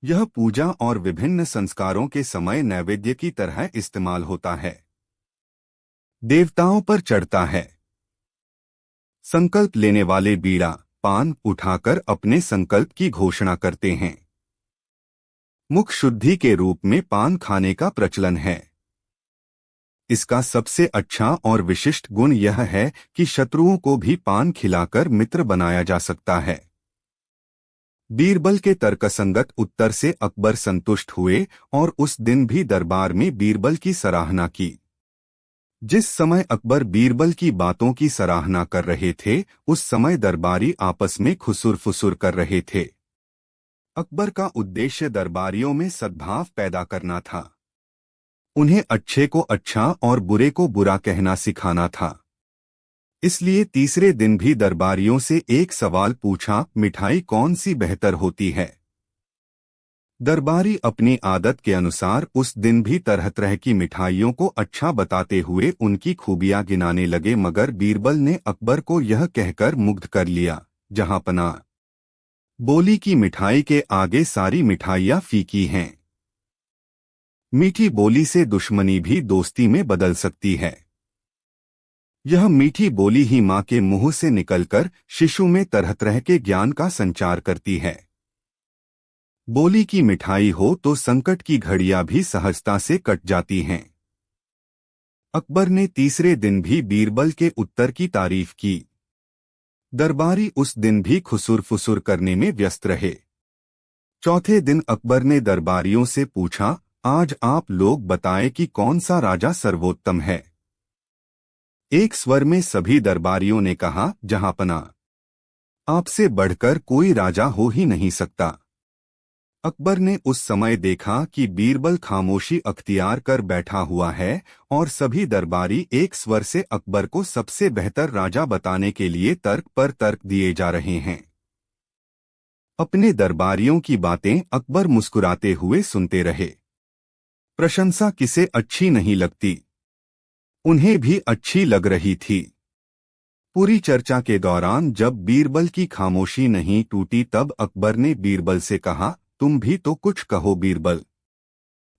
यह पूजा और विभिन्न संस्कारों के समय नैवेद्य की तरह इस्तेमाल होता है। देवताओं पर चढ़ता है। संकल्प लेने वाले बीड़ा पान उठाकर अपने संकल्प की घोषणा करते हैं। मुख शुद्धि के रूप में पान खाने का प्रचलन है। इसका सबसे अच्छा और विशिष्ट गुण यह है कि शत्रुओं को भी पान खिलाकर मित्र बनाया जा सकता है। बीरबल के तर्कसंगत उत्तर से अकबर संतुष्ट हुए और उस दिन भी दरबार में बीरबल की सराहना की। जिस समय अकबर बीरबल की बातों की सराहना कर रहे थे उस समय दरबारी आपस में खुसुर-फुसुर कर रहे थे। अकबर का उद्देश्य दरबारियों में सद्भाव पैदा करना था। उन्हें अच्छे को अच्छा और बुरे को बुरा कहना सिखाना था। इसलिए तीसरे दिन भी दरबारियों से एक सवाल पूछा, मिठाई कौन सी बेहतर होती है? दरबारी अपनी आदत के अनुसार उस दिन भी तरह तरह की मिठाइयों को अच्छा बताते हुए उनकी खूबियां गिनाने लगे, मगर बीरबल ने अकबर को यह कहकर मुग्ध कर लिया, जहांपना, बोली की मिठाई के आगे सारी मिठाइयां फीकी हैं। मीठी बोली से दुश्मनी भी दोस्ती में बदल सकती है। यह मीठी बोली ही माँ के मुंह से निकलकर शिशु में तरह तरह के ज्ञान का संचार करती है। बोली की मिठाई हो तो संकट की घड़ियां भी सहजता से कट जाती हैं। अकबर ने तीसरे दिन भी बीरबल के उत्तर की तारीफ की। दरबारी उस दिन भी खुसुर-फुसुर करने में व्यस्त रहे। चौथे दिन अकबर ने दरबारियों से पूछा, आज आप लोग बताएं कि कौन सा राजा सर्वोत्तम है? एक स्वर में सभी दरबारियों ने कहा, जहांपना, आपसे बढ़कर कोई राजा हो ही नहीं सकता। अकबर ने उस समय देखा कि बीरबल खामोशी अख्तियार कर बैठा हुआ है और सभी दरबारी एक स्वर से अकबर को सबसे बेहतर राजा बताने के लिए तर्क पर तर्क दिए जा रहे हैं। अपने दरबारियों की बातें अकबर मुस्कुराते हुए सुनते रहे। प्रशंसा किसे अच्छी नहीं लगती, उन्हें भी अच्छी लग रही थी। पूरी चर्चा के दौरान जब बीरबल की खामोशी नहीं टूटी तब अकबर ने बीरबल से कहा, तुम भी तो कुछ कहो बीरबल।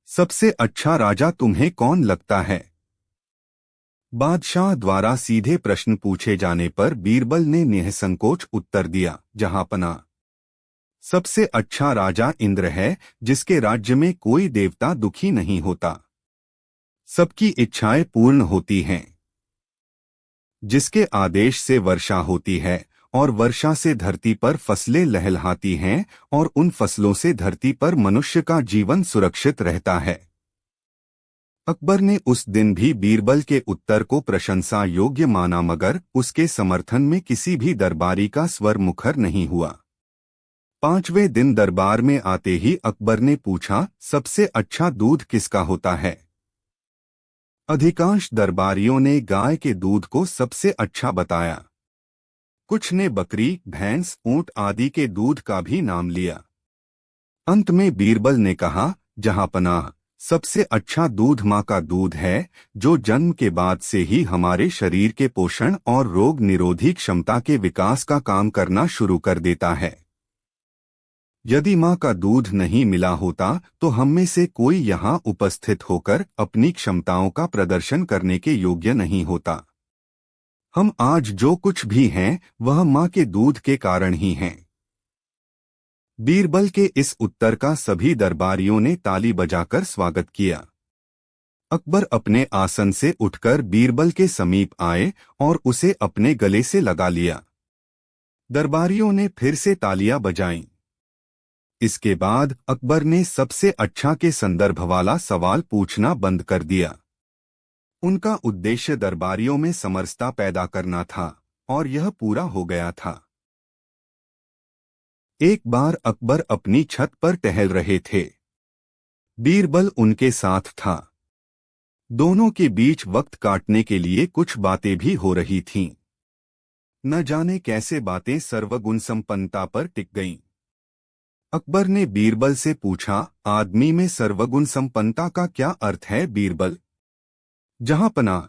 सबसे अच्छा राजा तुम्हें कौन लगता है? बादशाह द्वारा सीधे प्रश्न पूछे जाने पर बीरबल ने निःसंकोच उत्तर दिया, जहांपना, सबसे अच्छा राजा इंद्र है, जिसके राज्य में कोई देवता दुखी नहीं होता। सबकी इच्छाएं पूर्ण होती हैं। जिसके आदेश से वर्षा होती है और वर्षा से धरती पर फसलें लहलहाती हैं और उन फसलों से धरती पर मनुष्य का जीवन सुरक्षित रहता है। अकबर ने उस दिन भी बीरबल के उत्तर को प्रशंसा योग्य माना, मगर उसके समर्थन में किसी भी दरबारी का स्वर मुखर नहीं हुआ। पांचवें दिन दरबार में आते ही अकबर ने पूछा, सबसे अच्छा दूध किसका होता है? अधिकांश दरबारियों ने गाय के दूध को सबसे अच्छा बताया। कुछ ने बकरी, भैंस, ऊंट आदि के दूध का भी नाम लिया। अंत में बीरबल ने कहा, जहांपनाह, सबसे अच्छा दूध माँ का दूध है, जो जन्म के बाद से ही हमारे शरीर के पोषण और रोग निरोधी क्षमता के विकास का काम करना शुरू कर देता है। यदि माँ का दूध नहीं मिला होता तो हम में से कोई यहाँ उपस्थित होकर अपनी क्षमताओं का प्रदर्शन करने के योग्य नहीं होता। हम आज जो कुछ भी हैं वह माँ के दूध के कारण ही हैं। बीरबल के इस उत्तर का सभी दरबारियों ने ताली बजाकर स्वागत किया। अकबर अपने आसन से उठकर बीरबल के समीप आए और उसे अपने गले से लगा लिया। दरबारियों ने फिर से तालियां बजाईं। इसके बाद अकबर ने सबसे अच्छा के संदर्भ वाला सवाल पूछना बंद कर दिया। उनका उद्देश्य दरबारियों में समरसता पैदा करना था और यह पूरा हो गया था। एक बार अकबर अपनी छत पर टहल रहे थे। बीरबल उनके साथ था। दोनों के बीच वक्त काटने के लिए कुछ बातें भी हो रही थीं। न जाने कैसे बातें सर्वगुण संपन्नता पर टिक गईं। अकबर ने बीरबल से पूछा, आदमी में सर्वगुण संपन्नता का क्या अर्थ है बीरबल? जहांपनाह,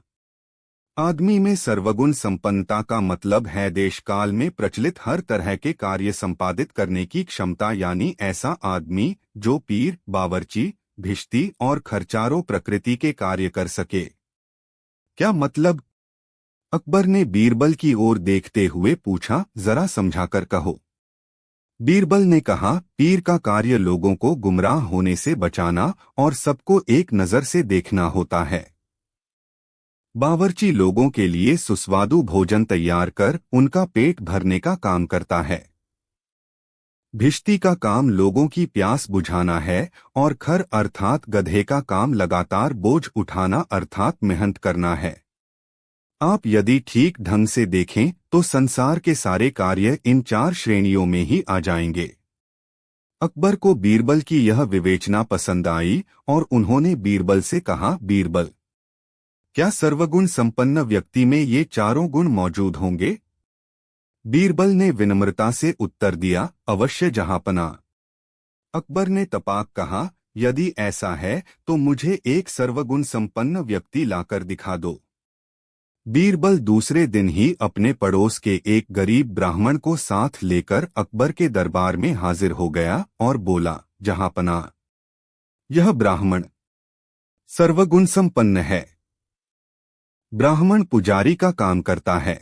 आदमी में सर्वगुण संपन्नता का मतलब है देश काल में प्रचलित हर तरह के कार्य संपादित करने की क्षमता, यानी ऐसा आदमी जो पीर, बावर्ची, भिश्ती और खर्चारों प्रकृति के कार्य कर सके। क्या मतलब? अकबर ने बीरबल की ओर देखते हुए पूछा, जरा समझाकर कहो। बीरबल ने कहा, पीर का कार्य लोगों को गुमराह होने से बचाना और सबको एक नजर से देखना होता है। बावर्ची लोगों के लिए सुस्वादु भोजन तैयार कर उनका पेट भरने का काम करता है। भिश्ती का काम लोगों की प्यास बुझाना है और खर अर्थात गधे का काम लगातार बोझ उठाना अर्थात मेहनत करना है। आप यदि ठीक ढंग से देखें तो संसार के सारे कार्य इन चार श्रेणियों में ही आ जाएंगे। अकबर को बीरबल की यह विवेचना पसंद आई और उन्होंने बीरबल से कहा, बीरबल, क्या सर्वगुण संपन्न व्यक्ति में ये चारों गुण मौजूद होंगे? बीरबल ने विनम्रता से उत्तर दिया, अवश्य जहांपनाह। अकबर ने तपाक कहा, यदि ऐसा है तो मुझे एक सर्वगुण संपन्न व्यक्ति लाकर दिखा दो। बीरबल दूसरे दिन ही अपने पड़ोस के एक गरीब ब्राह्मण को साथ लेकर अकबर के दरबार में हाजिर हो गया और बोला, जहांपनाह, यह ब्राह्मण सर्वगुण संपन्न है। ब्राह्मण पुजारी का काम करता है।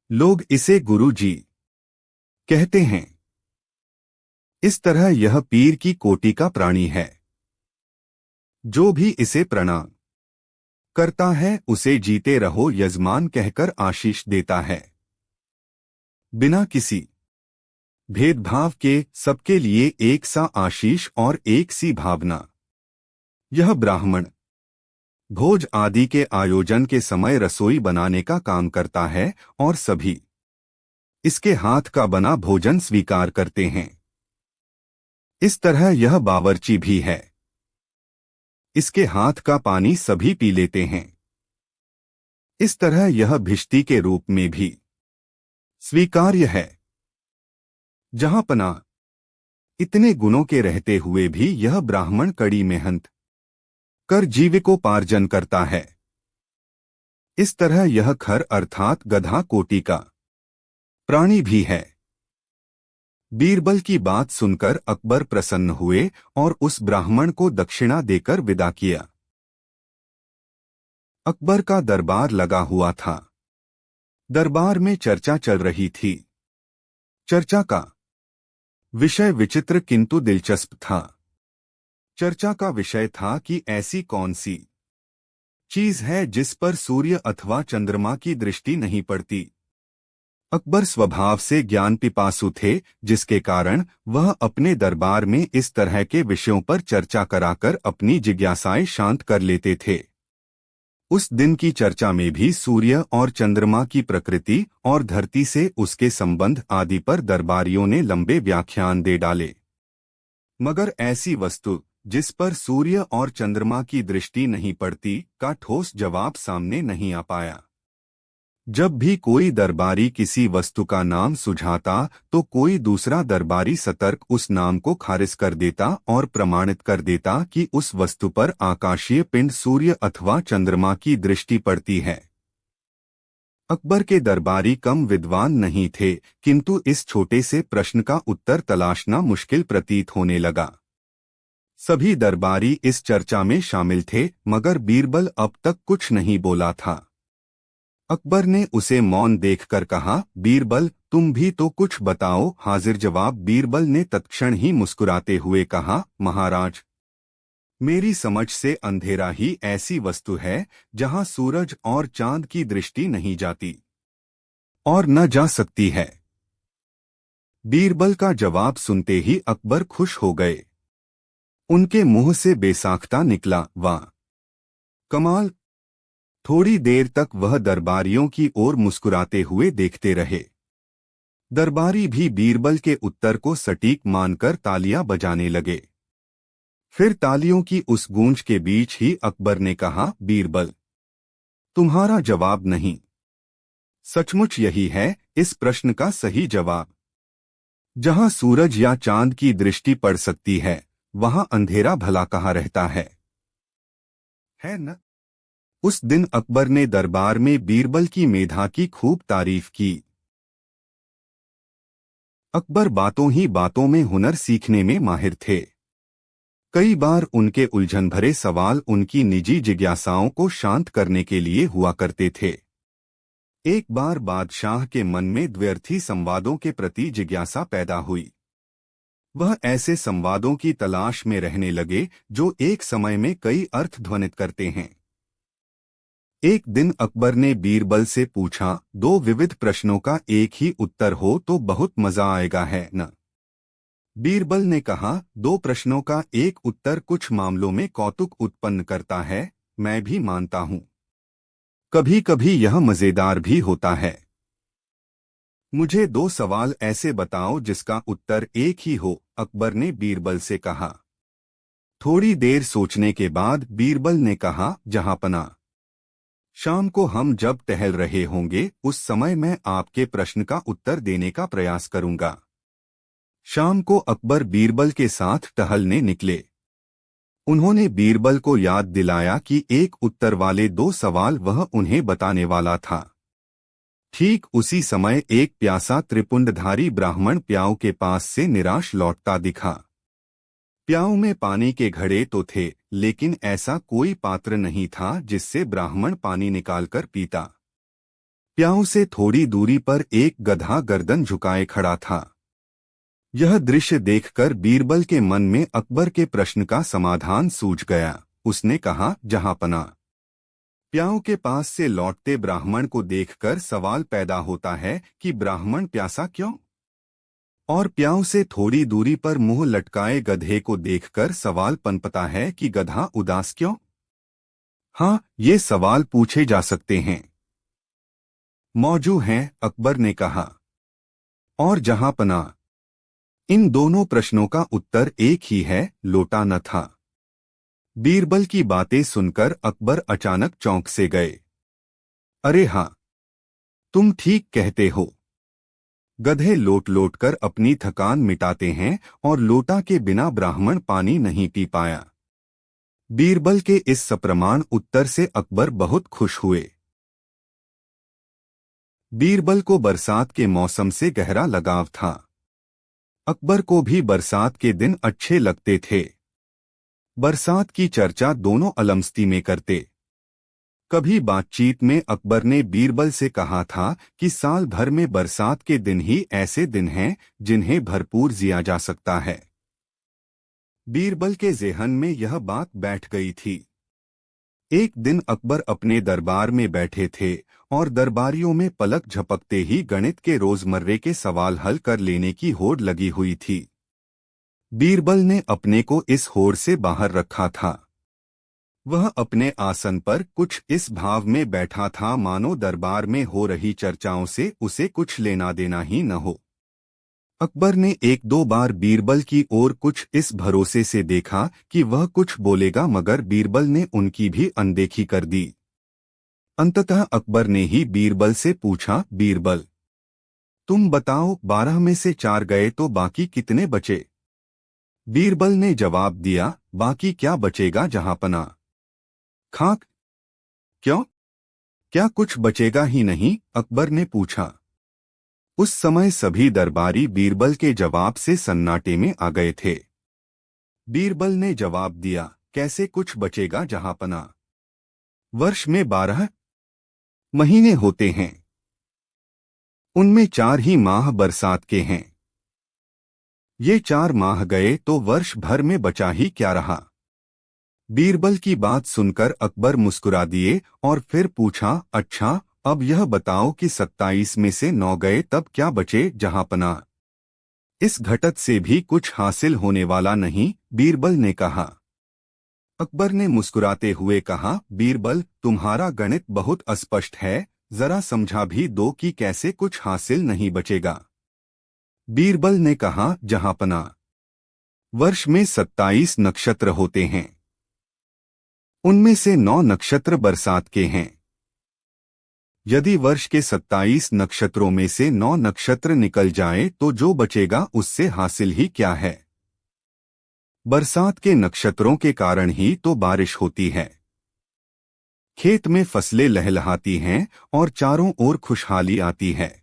लोग इसे गुरु जी कहते हैं। इस तरह यह पीर की कोटि का प्राणी है। जो भी इसे प्रणाम करता है उसे जीते रहो यजमान कहकर आशीष देता है, बिना किसी भेदभाव के सबके लिए एक सा आशीष और एक सी भावना। यह ब्राह्मण भोज आदि के आयोजन के समय रसोई बनाने का काम करता है और सभी इसके हाथ का बना भोजन स्वीकार करते हैं। इस तरह यह बावर्ची भी है। इसके हाथ का पानी सभी पी लेते हैं। इस तरह यह भिश्ती के रूप में भी स्वीकार्य है। जहांपनाह, इतने गुणों के रहते हुए भी यह ब्राह्मण कड़ी मेहनत कर जीविकोपार्जन करता है। इस तरह यह खर अर्थात गधा कोटि का प्राणी भी है। बीरबल की बात सुनकर अकबर प्रसन्न हुए और उस ब्राह्मण को दक्षिणा देकर विदा किया। अकबर का दरबार लगा हुआ था। दरबार में चर्चा चल रही थी। चर्चा का विषय विचित्र किंतु दिलचस्प था। चर्चा का विषय था कि ऐसी कौन सी चीज है जिस पर सूर्य अथवा चंद्रमा की दृष्टि नहीं पड़ती। अकबर स्वभाव से ज्ञान पिपासु थे, जिसके कारण वह अपने दरबार में इस तरह के विषयों पर चर्चा कराकर अपनी जिज्ञासाएं शांत कर लेते थे। उस दिन की चर्चा में भी सूर्य और चंद्रमा की प्रकृति और धरती से उसके संबंध आदि पर दरबारियों ने लंबे व्याख्यान दे डाले, मगर ऐसी वस्तु जिस पर सूर्य और चंद्रमा की दृष्टि नहीं पड़ती का ठोस जवाब सामने नहीं आ पाया। जब भी कोई दरबारी किसी वस्तु का नाम सुझाता तो कोई दूसरा दरबारी सतर्क उस नाम को खारिज कर देता और प्रमाणित कर देता कि उस वस्तु पर आकाशीय पिंड सूर्य अथवा चंद्रमा की दृष्टि पड़ती है। अकबर के दरबारी कम विद्वान नहीं थे, किंतु इस छोटे से प्रश्न का उत्तर तलाशना मुश्किल प्रतीत होने लगा। सभी दरबारी इस चर्चा में शामिल थे, मगर बीरबल अब तक कुछ नहीं बोला था। अकबर ने उसे मौन देखकर कहा, बीरबल, तुम भी तो कुछ बताओ। हाजिर जवाब बीरबल ने तत्क्षण ही मुस्कुराते हुए कहा, महाराज, मेरी समझ से अंधेरा ही ऐसी वस्तु है जहां सूरज और चांद की दृष्टि नहीं जाती और न जा सकती है। बीरबल का जवाब सुनते ही अकबर खुश हो गए। उनके मुंह से बेसाख्ता निकला, वाह कमाल। थोड़ी देर तक वह दरबारियों की ओर मुस्कुराते हुए देखते रहे। दरबारी भी बीरबल के उत्तर को सटीक मानकर तालियां बजाने लगे। फिर तालियों की उस गूंज के बीच ही अकबर ने कहा, बीरबल, तुम्हारा जवाब नहीं, सचमुच यही है इस प्रश्न का सही जवाब। जहां सूरज या चांद की दृष्टि पड़ सकती है, वहां अंधेरा भला कहाँ रहता है न? उस दिन अकबर ने दरबार में बीरबल की मेधा की खूब तारीफ की। अकबर बातों ही बातों में हुनर सीखने में माहिर थे। कई बार उनके उलझन भरे सवाल उनकी निजी जिज्ञासाओं को शांत करने के लिए हुआ करते थे। एक बार बादशाह के मन में द्व्यर्थी संवादों के प्रति जिज्ञासा पैदा हुई। वह ऐसे संवादों की तलाश में रहने लगे जो एक समय में कई अर्थ ध्वनित करते हैं। एक दिन अकबर ने बीरबल से पूछा, दो विविध प्रश्नों का एक ही उत्तर हो तो बहुत मजा आएगा है न? बीरबल ने कहा, दो प्रश्नों का एक उत्तर कुछ मामलों में कौतुक उत्पन्न करता है, मैं भी मानता हूं। कभी कभी यह मजेदार भी होता है। मुझे दो सवाल ऐसे बताओ जिसका उत्तर एक ही हो, अकबर ने बीरबल से कहा। थोड़ी देर सोचने के बाद बीरबल ने कहा, जहांपना, शाम को हम जब टहल रहे होंगे उस समय मैं आपके प्रश्न का उत्तर देने का प्रयास करूंगा। शाम को अकबर बीरबल के साथ टहलने निकले। उन्होंने बीरबल को याद दिलाया कि एक उत्तर वाले दो सवाल वह उन्हें बताने वाला था। ठीक उसी समय एक प्यासा त्रिपुंडधारी ब्राह्मण प्याऊ के पास से निराश लौटता दिखा। प्याऊ में पानी के घड़े तो थे, लेकिन ऐसा कोई पात्र नहीं था जिससे ब्राह्मण पानी निकालकर पीता। प्याऊ से थोड़ी दूरी पर एक गधा गर्दन झुकाए खड़ा था। यह दृश्य देखकर बीरबल के मन में अकबर के प्रश्न का समाधान सूझ गया। उसने कहा, जहांपना, प्याऊ के पास से लौटते ब्राह्मण को देखकर सवाल पैदा होता है कि ब्राह्मण प्यासा क्यों? और प्याऊ से थोड़ी दूरी पर मुंह लटकाए गधे को देखकर सवाल पनपता है कि गधा उदास क्यों? हाँ, ये सवाल पूछे जा सकते हैं। मौजू हैं, अकबर ने कहा। और जहांपना, इन दोनों प्रश्नों का उत्तर एक ही है, लोटा न था। बीरबल की बातें सुनकर अकबर अचानक चौंक से गए। अरे हाँ, तुम ठीक कहते हो। गधे लोट लोट कर अपनी थकान मिटाते हैं और लोटा के बिना ब्राह्मण पानी नहीं पी पाया। बीरबल के इस सप्रमाण उत्तर से अकबर बहुत खुश हुए। बीरबल को बरसात के मौसम से गहरा लगाव था। अकबर को भी बरसात के दिन अच्छे लगते थे। बरसात की चर्चा दोनों अलमस्ती में करते। कभी बातचीत में अकबर ने बीरबल से कहा था कि साल भर में बरसात के दिन ही ऐसे दिन हैं जिन्हें भरपूर जिया जा सकता है। बीरबल के ज़हन में यह बात बैठ गई थी। एक दिन अकबर अपने दरबार में बैठे थे और दरबारियों में पलक झपकते ही गणित के रोजमर्रे के सवाल हल कर लेने की होड़ लगी हुई थी। बीरबल ने अपने को इस होड़ से बाहर रखा था। वह अपने आसन पर कुछ इस भाव में बैठा था मानो दरबार में हो रही चर्चाओं से उसे कुछ लेना देना ही न हो। अकबर ने एक दो बार बीरबल की ओर कुछ इस भरोसे से देखा कि वह कुछ बोलेगा, मगर बीरबल ने उनकी भी अनदेखी कर दी। अंततः अकबर ने ही बीरबल से पूछा, बीरबल, तुम बताओ, 12 में से 4 गए तो बाकी कितने बचे? बीरबल ने जवाब दिया, बाकी क्या बचेगा जहांपना। खाक? क्यों? क्या कुछ बचेगा ही नहीं? अकबर ने पूछा। उस समय सभी दरबारी बीरबल के जवाब से सन्नाटे में आ गए थे। बीरबल ने जवाब दिया, कैसे कुछ बचेगा जहांपना। वर्ष में 12 महीने होते हैं, उनमें 4 ही माह बरसात के हैं। ये 4 माह गए तो वर्ष भर में बचा ही क्या रहा। बीरबल की बात सुनकर अकबर मुस्कुरा दिए और फिर पूछा, अच्छा, अब यह बताओ कि 27 में से 9 गए तब क्या बचे जहांपना? इस घटत से भी कुछ हासिल होने वाला नहीं, बीरबल ने कहा। अकबर ने मुस्कुराते हुए कहा, बीरबल, तुम्हारा गणित बहुत अस्पष्ट है, जरा समझा भी दो कि कैसे कुछ हासिल नहीं बचेगा। बीरबल ने कहा, जहांपना, वर्ष में 27 नक्षत्र होते हैं। उनमें से 9 नक्षत्र बरसात के हैं। यदि वर्ष के 27 नक्षत्रों में से 9 नक्षत्र निकल जाएं तो जो बचेगा उससे हासिल ही क्या है? बरसात के नक्षत्रों के कारण ही तो बारिश होती है, खेत में फसलें लहलहाती हैं और चारों ओर खुशहाली आती है।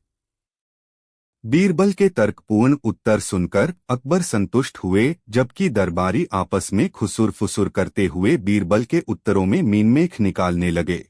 बीरबल के तर्कपूर्ण उत्तर सुनकर अकबर संतुष्ट हुए, जबकि दरबारी आपस में खुसुर फुसुर करते हुए बीरबल के उत्तरों में मीनमेख निकालने लगे।